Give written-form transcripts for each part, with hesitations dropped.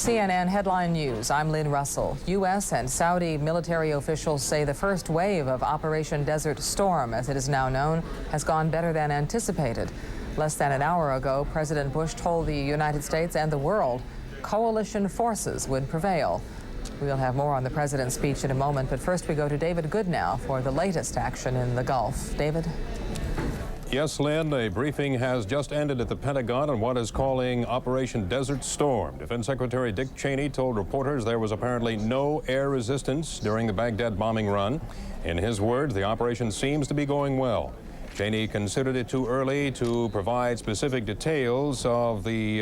CNN headline news. I'm Lynne Russell. U.S. and Saudi military officials say the first wave of Operation Desert Storm, as it is now known, has gone better than anticipated. Less than an hour ago, President Bush told the United States and the world coalition forces would prevail. We'll have more on the president's speech in a moment, but first we go to David Goodnow for the latest action in the Gulf. David? Yes, Lynn, a briefing has just ended at the Pentagon on what is calling Operation Desert Storm. Defense Secretary Dick Cheney told reporters there was apparently no air resistance during the Baghdad bombing run. In his words, the operation seems to be going well. Cheney considered it too early to provide specific details of the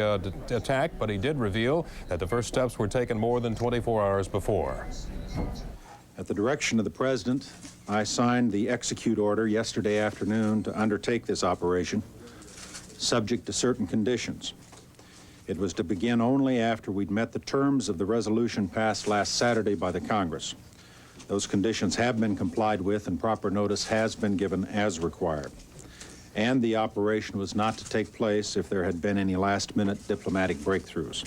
attack, but he did reveal that the first steps were taken more than 24 hours before. At the direction of the President, I signed the execute order yesterday afternoon to undertake this operation, subject to certain conditions. It was to begin only after we'd met the terms of the resolution passed last Saturday by the Congress. Those conditions have been complied with and proper notice has been given as required. And the operation was not to take place if there had been any last-minute diplomatic breakthroughs.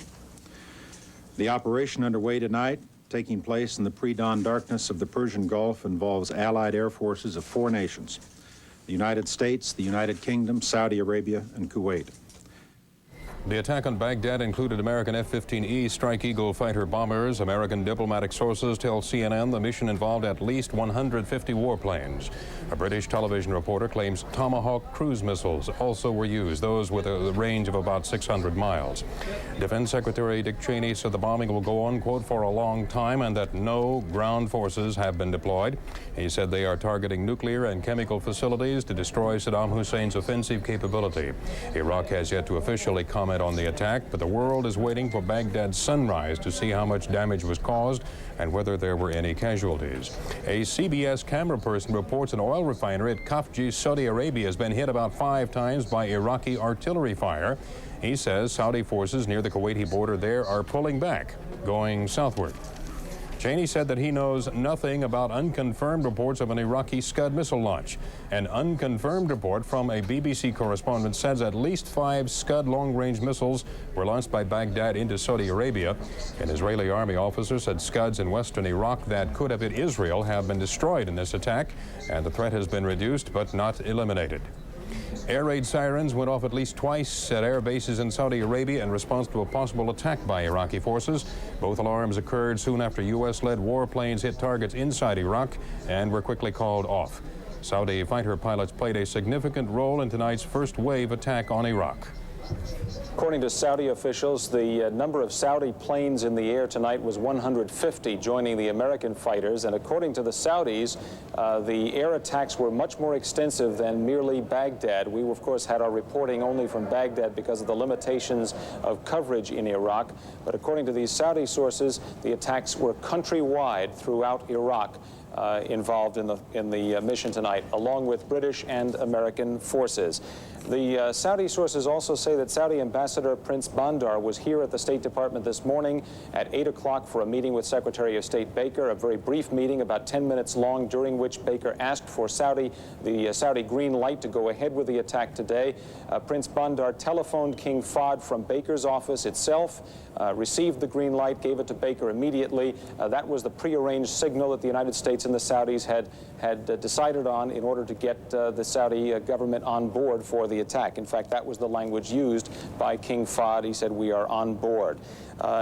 The operation underway tonight, taking place in the pre-dawn darkness of the Persian Gulf, involves allied air forces of 4 nations: the United States, the United Kingdom, Saudi Arabia, and Kuwait. The attack on Baghdad included American F-15E Strike Eagle fighter bombers. American diplomatic sources tell CNN the mission involved at least 150 warplanes. A British television reporter claims Tomahawk cruise missiles also were used, those with a range of about 600 miles. Defense Secretary Dick Cheney said the bombing will go on, quote, for a long time and that no ground forces have been deployed. He said they are targeting nuclear and chemical facilities to destroy Saddam Hussein's offensive capability. Iraq has yet to officially comment on the attack, but the world is waiting for Baghdad's sunrise to see how much damage was caused and whether there were any casualties. A CBS camera person reports an oil refinery at Khafji, Saudi Arabia, has been hit about 5 times by Iraqi artillery fire. He says Saudi forces near the Kuwaiti border there are pulling back, going southward. Cheney said that he knows nothing about unconfirmed reports of an Iraqi Scud missile launch. An unconfirmed report from a BBC correspondent says at least 5 Scud long-range missiles were launched by Baghdad into Saudi Arabia. An Israeli army officer said Scuds in western Iraq that could have hit Israel have been destroyed in this attack, and the threat has been reduced but not eliminated. Air raid sirens went off at least twice at air bases in Saudi Arabia in response to a possible attack by Iraqi forces. Both alarms occurred soon after U.S.-led warplanes hit targets inside Iraq and were quickly called off. Saudi fighter pilots played a significant role in tonight's first wave attack on Iraq. According to Saudi officials, the number of Saudi planes in the air tonight was 150, joining the American fighters. And according to the Saudis, the air attacks were much more extensive than merely Baghdad. We, of course, had our reporting only from Baghdad because of the limitations of coverage in Iraq. But according to these Saudi sources, the attacks were countrywide throughout Iraq. Involved in the mission tonight, along with British and American forces. The Saudi sources also say that Saudi Ambassador Prince Bandar was here at the State Department this morning at 8 o'clock for a meeting with Secretary of State Baker, a very brief meeting, about 10 minutes long, during which Baker asked for the Saudi green light to go ahead with the attack today. Prince Bandar telephoned King Fahd from Baker's office itself, received the green light, gave it to Baker immediately. That was the prearranged signal that the United States and the Saudis had decided on in order to get the Saudi government on board for the attack. In fact, that was the language used by King Fahd. He said, "We are on board."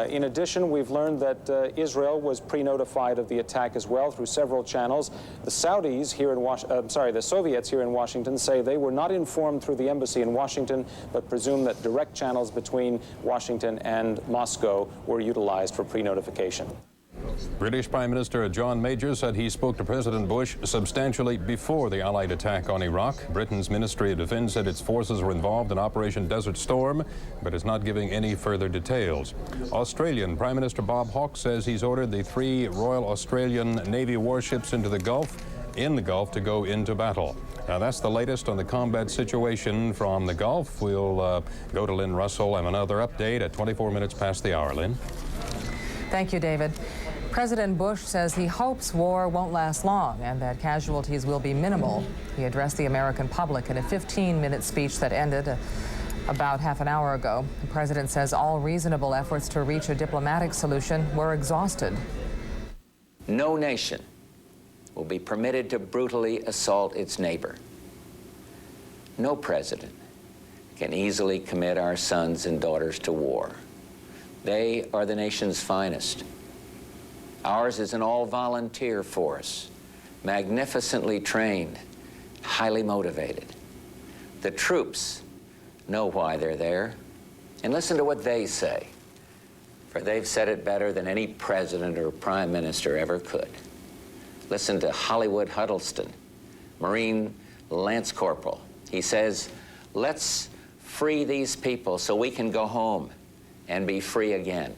In addition, we've learned that Israel was pre-notified of the attack as well through several channels. The Saudis here in the Soviets here in Washington say they were not informed through the embassy in Washington, but presume that direct channels between Washington and Moscow were utilized for pre-notification. British Prime Minister John Major said he spoke to President Bush substantially before the Allied attack on Iraq. Britain's Ministry of Defense said its forces were involved in Operation Desert Storm, but is not giving any further details. Australian Prime Minister Bob Hawke says he's ordered the 3 Royal Australian Navy warships in the Gulf to go into battle. Now, that's the latest on the combat situation from the Gulf. We'll go to Lynne Russell and another update at 24 minutes past the hour. Lynne? Thank you, David. President Bush says he hopes war won't last long and that casualties will be minimal. He addressed the American public in a 15-minute speech that ended About half an hour ago, the president says all reasonable efforts to reach a diplomatic solution were exhausted. No nation will be permitted to brutally assault its neighbor. No president can easily commit our sons and daughters to war. They are the nation's finest. Ours is an all-volunteer force, magnificently trained, highly motivated. The troops know why they're there, and listen to what they say, for they've said it better than any president or prime minister ever could. Listen to Hollywood Huddleston, Marine Lance Corporal. He says, let's free these people so we can go home and be free again.